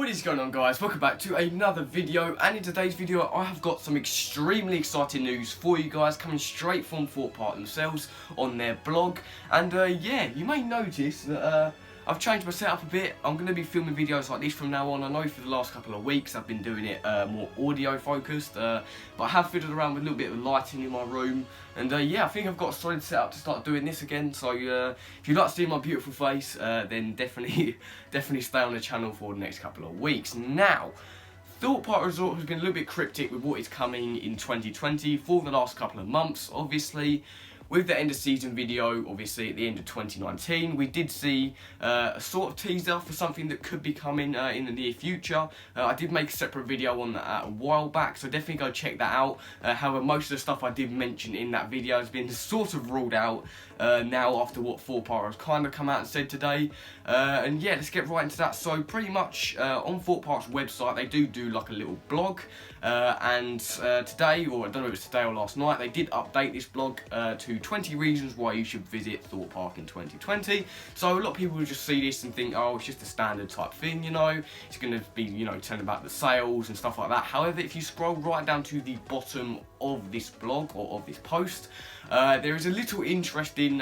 What is going on, guys? Welcome back to another video, and in today's video I have got some extremely exciting news for you guys coming straight from Thorpe themselves on their blog. And yeah, you may notice that I've changed my setup a bit. I'm going to be filming videos like this from now on. I know for the last couple of weeks I've been doing it more audio focused, but I have fiddled around with a little bit of lighting in my room. And yeah, I think I've got a solid setup to start doing this again. So if you'd like to see my beautiful face, then definitely stay on the channel for the next couple of weeks. Now, Thorpe Resort has been a little bit cryptic with what is coming in 2020 for the last couple of months, obviously. With the end of season video, obviously at the end of 2019, we did see a sort of teaser for something that could be coming in the near future. I did make a separate video on that a while back, so definitely go check that out. However, most of the stuff I did mention in that video has been sort of ruled out now after what Thorpe has kind of come out and said today. And yeah, let's get right into that. So pretty much on Thorpe website, they do like a little blog. And today, or I don't know if it was today or last night, they did update this blog to 20 reasons why you should visit Thorpe Park in 2020. So a lot of people will just see this and think, oh, it's just a standard type thing, you know, it's going to be, you know, telling about the sales and stuff like that. However, if you scroll right down to the bottom of this blog or of this post, there is a little interesting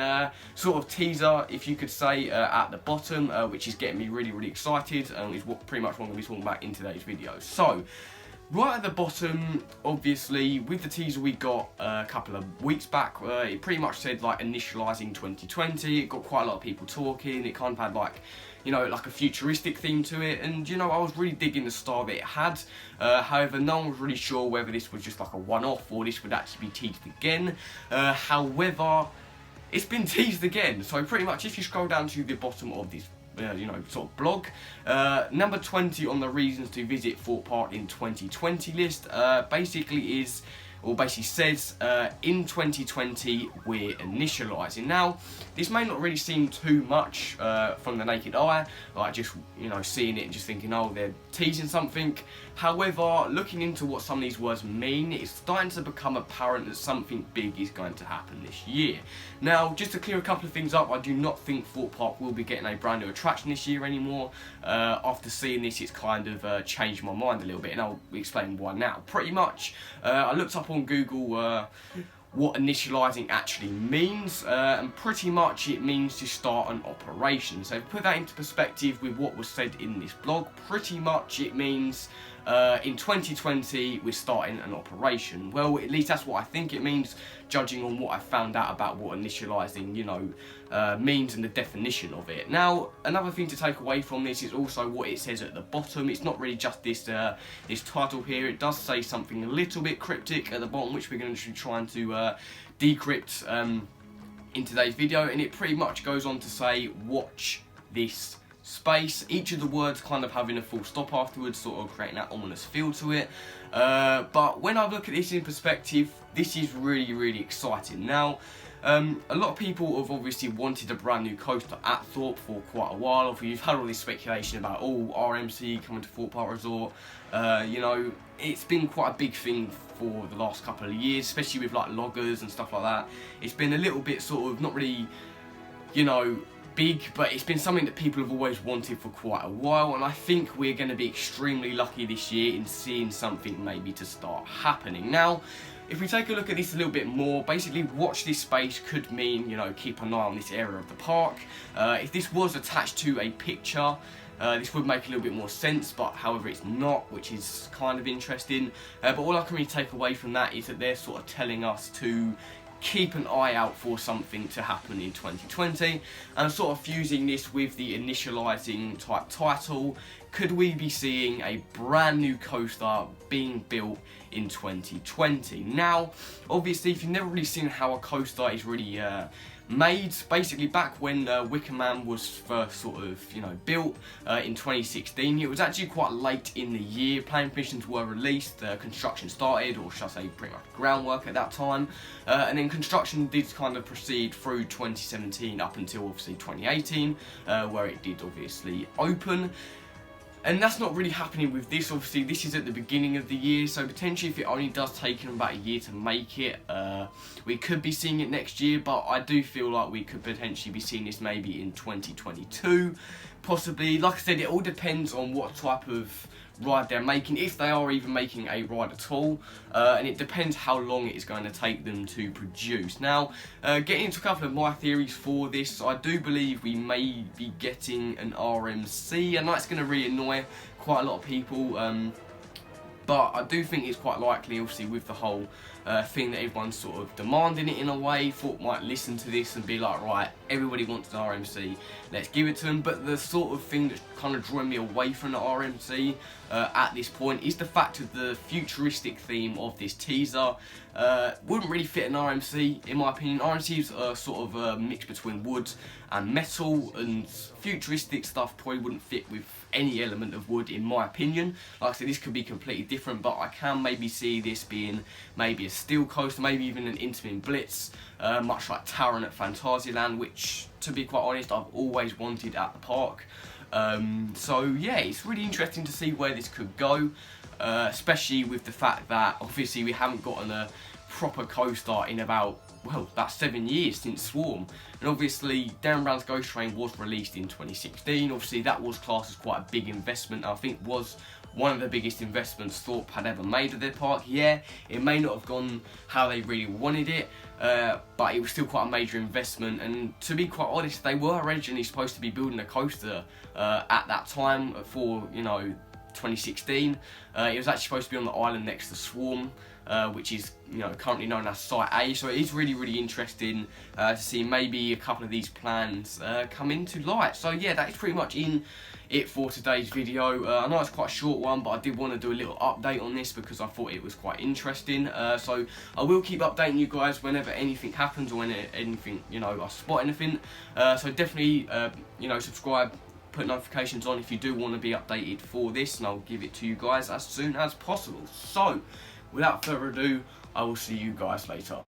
sort of teaser, if you could say, at the bottom, which is getting me really excited, and is what pretty much what I'm going to be talking about in today's video. So right at the bottom, obviously, with the teaser we got a couple of weeks back, it pretty much said like initialising 2020. It got quite a lot of people talking. It kind of had like, you know, like a futuristic theme to it, and you know, I was really digging the style that it had. However, no one was really sure whether this was just like a one-off or this would actually be teased again. However, it's been teased again. So pretty much, if you scroll down to the bottom of this you know, sort of blog, number 20 on the reasons to visit Thorpe Park in 2020 list basically says in 2020 we're initialising. Now, this may not really seem too much from the naked eye, like just, you know, seeing it and just thinking, oh, they're teasing something. However, looking into what some of these words mean, it's starting to become apparent that something big is going to happen this year. Now, just to clear a couple of things up, I do not think Thorpe Park will be getting a brand new attraction this year anymore. After seeing this, it's kind of changed my mind a little bit, and I'll explain why now. Pretty much, I looked up on Google what initialising actually means, and pretty much it means to start an operation. So to put that into perspective with what was said in this blog, pretty much it means in 2020 we're starting an operation. Well, at least that's what I think it means, judging on what I found out about what initialising, you know, means and the definition of it. Now, another thing to take away from this is also what it says at the bottom. It's not really just this this title here. It does say something a little bit cryptic at the bottom, which we're going to be trying to decrypt in today's video, and it pretty much goes on to say, watch this space. Each of the words kind of having a full stop afterwards, sort of creating that ominous feel to it. But when I look at this in perspective, this is really exciting. Now, a lot of people have obviously wanted a brand new coaster at Thorpe for quite a while. You've had all this speculation about, oh, RMC coming to Thorpe Resort. You know, it's been quite a big thing for the last couple of years, especially with like loggers and stuff like that. It's been a little bit sort of not really, you know, big, but it's been something that people have always wanted for quite a while, and I think we're going to be extremely lucky this year in seeing something maybe to start happening. Now, if we take a look at this a little bit more, basically watch this space could mean, you know, keep an eye on this area of the park. If this was attached to a picture, this would make a little bit more sense, but however it's not, which is kind of interesting. But all I can really take away from that is that they're sort of telling us to keep an eye out for something to happen in 2020, and sort of fusing this with the initialising type title. Could we be seeing a brand new coaster being built in 2020? Now, obviously, if you've never really seen how a coaster is really made, basically back when Wicker Man was first sort of, you know, built in 2016, it was actually quite late in the year. Planning permissions were released, construction started, or should I say pretty much groundwork at that time, and then construction did kind of proceed through 2017 up until obviously 2018, where it did obviously open. And that's not really happening with this. Obviously, this is at the beginning of the year, so potentially if it only does take them about a year to make it, we could be seeing it next year, but I do feel like we could potentially be seeing this maybe in 2022, possibly. Like I said, it all depends on what type of ride they're making, if they are even making a ride at all, and it depends how long it is going to take them to produce. Now, getting into a couple of my theories for this, I do believe we may be getting an RMC. I know it's going to really annoy quite a lot of people, but I do think it's quite likely, obviously, with the whole thing that everyone's sort of demanding it in a way. Thorpe might listen to this and be like, right, everybody wants an RMC, let's give it to them. But the sort of thing that's kind of drawing me away from the RMC at this point is the fact of the futuristic theme of this teaser. Wouldn't really fit an RMC, in my opinion. RMCs are sort of a mix between wood and metal, and futuristic stuff probably wouldn't fit with any element of wood, in my opinion. Like I said, this could be completely different, but I can maybe see this being maybe a steel coaster, maybe even an Intamin Blitz, much like Taron at Phantasialand, which, to be quite honest, I've always wanted at the park. So yeah, it's really interesting to see where this could go, especially with the fact that obviously we haven't gotten a proper coaster in about, well, that's 7 years since Swarm. And obviously Darren Brown's Ghost Train was released in 2016. Obviously that was classed as quite a big investment. I think was one of the biggest investments Thorpe had ever made at their park. Yeah, it may not have gone how they really wanted it, but it was still quite a major investment. And to be quite honest, they were originally supposed to be building a coaster at that time for, you know, 2016. It was actually supposed to be on the island next to Swarm, which is, you know, currently known as Site A. So it is really, really interesting to see maybe a couple of these plans come into light. So yeah, that is pretty much it for today's video. I know it's quite a short one, but I did want to do a little update on this because I thought it was quite interesting. So I will keep updating you guys whenever anything happens, or when anything, you know, I spot anything. So definitely, you know, subscribe, put notifications on if you do want to be updated for this, and I'll give it to you guys as soon as possible. So without further ado, I will see you guys later.